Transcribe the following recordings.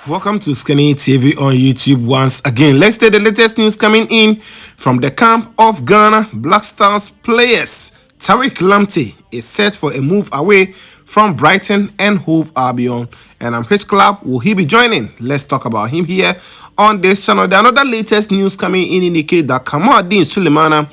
Welcome to Skinny TV on YouTube once again. Let's take the latest news coming in from the camp of Ghana Black Stars players. Tariq Lamptey is set for a move away from Brighton and Hove Albion. And which club will he be joining? Let's talk about him here on this channel. The another latest news coming in indicate that Kamaldeen Sulemana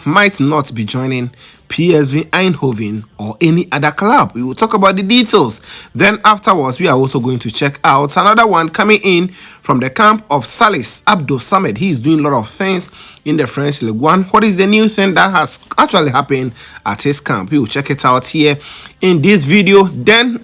might not be joining PSV Eindhoven or any other club. We will talk about the details. Then afterwards, we are also going to check out another one coming in from the camp of Salis Abdul Samed. He is doing a lot of things in the French Ligue 1. What is the new thing that has actually happened at his camp? We will check it out here in this video. Then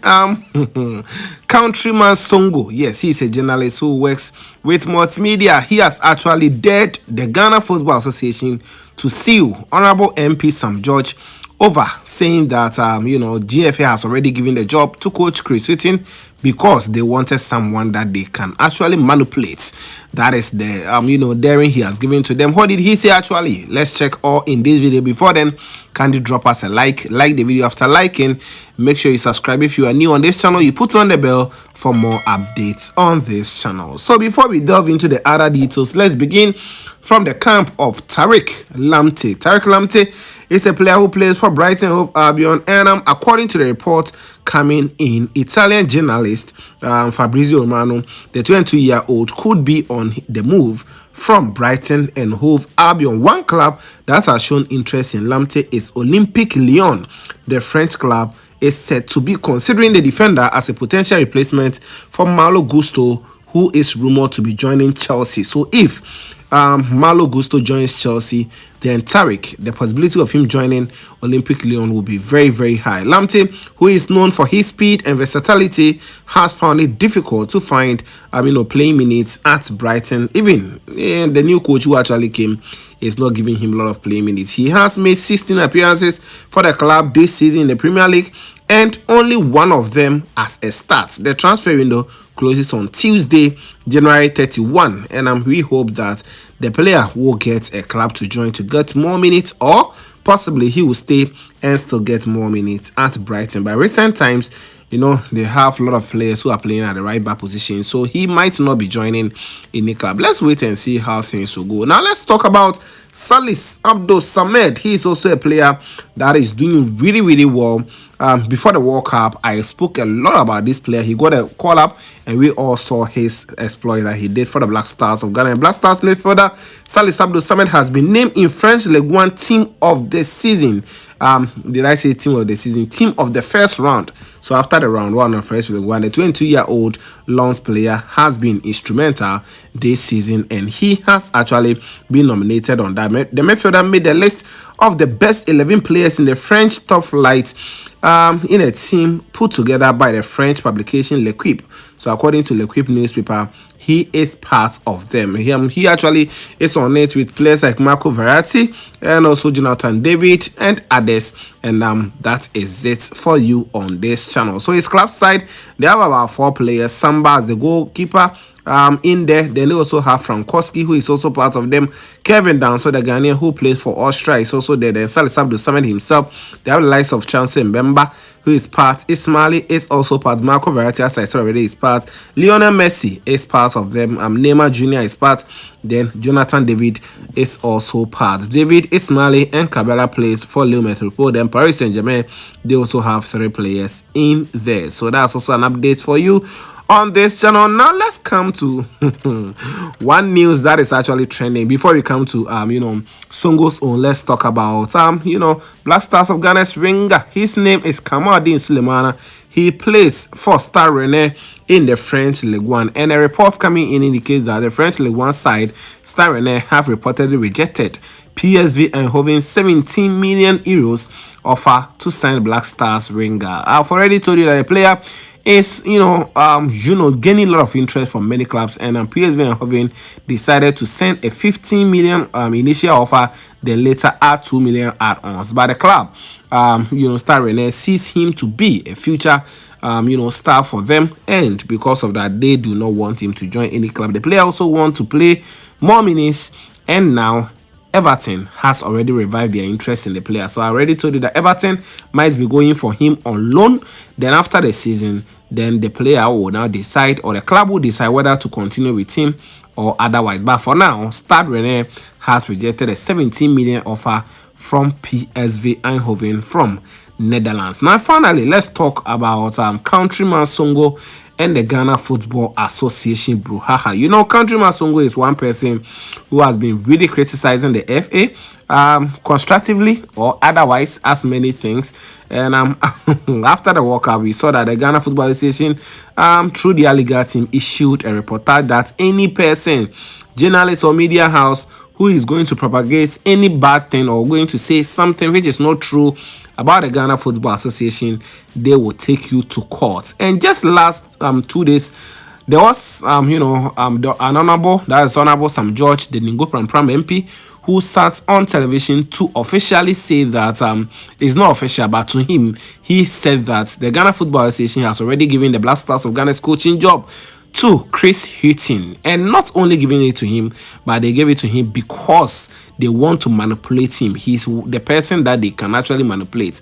Countryman Songo, yes, he's a journalist who works with multimedia. He has actually dared the Ghana Football Association to sue Honorable MP Sam George over saying that GFA has already given the job to Coach Chris Whitton because they wanted someone that they can actually manipulate. That is the daring he has given to them. What did he say actually? Let's check all in this video. Before then, kindly drop us a like the video. After liking, make sure you subscribe if you are new on this channel. You put on the bell for more updates on this channel. So before we delve into the other details, let's begin from the camp of Tariq Lamptey. Tariq Lamptey is a player who plays for Brighton Hove Albion, and according to the report coming in, Italian journalist Fabrizio Romano, the 22-year-old, could be on the move from Brighton and Hove Albion. One club that has shown interest in Lamptey is Olympique Lyon. The French club is said to be considering the defender as a potential replacement for Malo Gusto, who is rumored to be joining Chelsea. So if Malo Gusto joins Chelsea, then Tariq, the possibility of him joining Olympique Lyon will be very, very high. Lamptey, who is known for his speed and versatility, has found it difficult to find playing minutes at Brighton. Even the new coach who actually came is not giving him a lot of playing minutes. He has made 16 appearances for the club this season in the Premier League, and only one of them as a start. The transfer window closes on Tuesday, January 31, and we hope that the player will get a club to join to get more minutes, or possibly he will stay and still get more minutes at Brighton. By recent times, they have a lot of players who are playing at the right back position, so he might not be joining any club. Let's wait and see how things will go. Now let's talk about Salis Abdul Samed. He is also a player that is doing really, really well. Before the World Cup, I spoke a lot about this player. He got a call up, and we all saw his exploit that he did for the Black Stars of Ghana. And Black Stars midfielder Salis Abdul Samed has been named in French Ligue 1 Team of the Season. Did I say Team of the Season? Team of the first round. So after the round one of French Ligue 1, the 22-year-old Lens player has been instrumental this season, and he has actually been nominated on that. The midfielder made the list of the best 11 players in the French top flight in a team put together by the French publication L'Equipe. So according to L'Equipe newspaper, he is part of them. He actually is on it with players like Marco Verratti and also Jonathan David and others. And that is it for you on this channel. So his club side, they have about 4 players. Samba as the goalkeeper in there. Then they also have Frankowski, who is also part of them. Kevin Danso, the Ghanaian who plays for Austria, is also there. Then Salis Abdul Samed himself. They have the likes of Chance Mbemba, who is part. Ismaili is also part. Marco Verratti, as I said already, is part. Lionel Messi is part of them. Neymar Jr. is part. Then Jonathan David is also part. David, Ismaili, and Cabela plays for Lille Metropole. Then Paris Saint-Germain, they also have 3 players in there. So that's also an update for you on this channel. Now let's come to one news that is actually trending. Before we come to Songo's own, let's talk about Black Stars of Ghana's winger. His name is Kamaldeen Sulemana. He plays for Stade Rennais in the French Ligue 1, and a report coming in indicates that the French Ligue 1 side Stade Rennais have reportedly rejected PSV Eindhoven's 17 million euros offer to sign Black Stars winger. I've already told you that the player is gaining a lot of interest from many clubs, and PSV Eindhoven decided to send a 15 million initial offer, then later add 2 million add-ons. But the club, Stade Rennais, sees him to be a future star for them, and because of that, they do not want him to join any club. The player also wants to play more minutes, and now Everton has already revived their interest in the player. So I already told you that Everton might be going for him on loan. Then after the season, then the player will now decide, or the club will decide whether to continue with him or otherwise. But for now, Stade Rennais has rejected a 17 million offer from PSV Eindhoven from Netherlands. Now, finally, let's talk about Countryman Songo and the Ghana Football Association brouhaha. You know, Countryman Songo is one person who has been really criticizing the FA constructively or otherwise, as many things. And after the World Cup, we saw that the Ghana Football Association, through their legal team, issued a reportage that any person, journalist or media house, who is going to propagate any bad thing or going to say something which is not true about the Ghana Football Association, they will take you to court. And just last 2 days, there was an honorable, that is Honorable Sam George, the Ningo Pram MP, who sat on television to officially say that it's not official, but to him, he said that the Ghana Football Association has already given the Black Stars of Ghana's coaching job to Chris Hughton, and not only giving it to him, but they gave it to him because they want to manipulate him. He's the person that they can actually manipulate,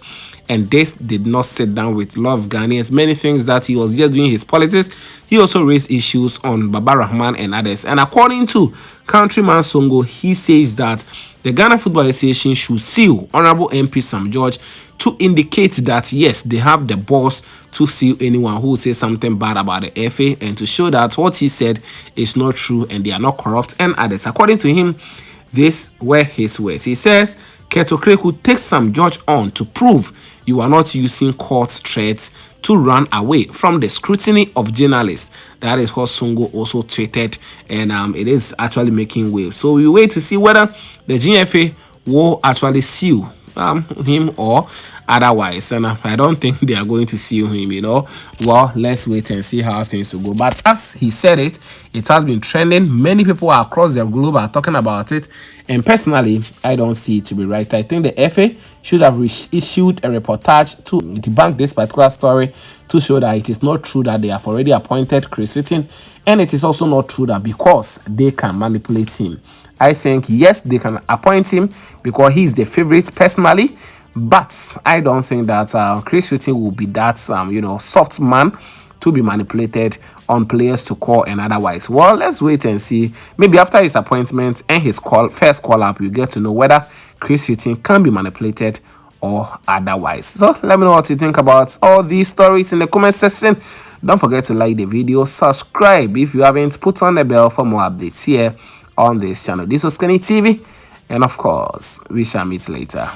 and this did not sit down with a lot of Ghanaians. Many things that he was just doing his politics. He also raised issues on Baba Rahman and others. And according to Countryman Songo, he says that the Ghana Football Association should sue Honorable MP Sam George to indicate that yes, they have the balls to sue anyone who says something bad about the FA, and to show that what he said is not true and they are not corrupt and others. According to him, these were his words. He says, Keto Kreku takes Sam George on to prove you are not using court threats to run away from the scrutiny of journalists. That is what Songo also tweeted, and it is actually making waves. So we wait to see whether the GFA will actually sue him or otherwise, and I don't think they are going to sue him, you know. Well, let's wait and see how things will go. But as he said it has been trending. Many people across the globe are talking about it, and personally, I don't see it to be right. I think the FA should have issued a reportage to debunk this particular story, to show that it is not true that they have already appointed Chris Hughton, and it is also not true that because they can manipulate him. I think yes, they can appoint him because he's the favorite personally, but I don't think that Chris Hughton will be that soft man to be manipulated on players to call and otherwise. Well, let's wait and see. Maybe after his appointment and his first call up, you get to know whether Chris Hughton can be manipulated or otherwise. So let me know what you think about all these stories in the comment section. Don't forget to like the video, subscribe if you haven't, put on the bell for more updates here on this channel. This was Kenny TV, and of course, we shall meet later.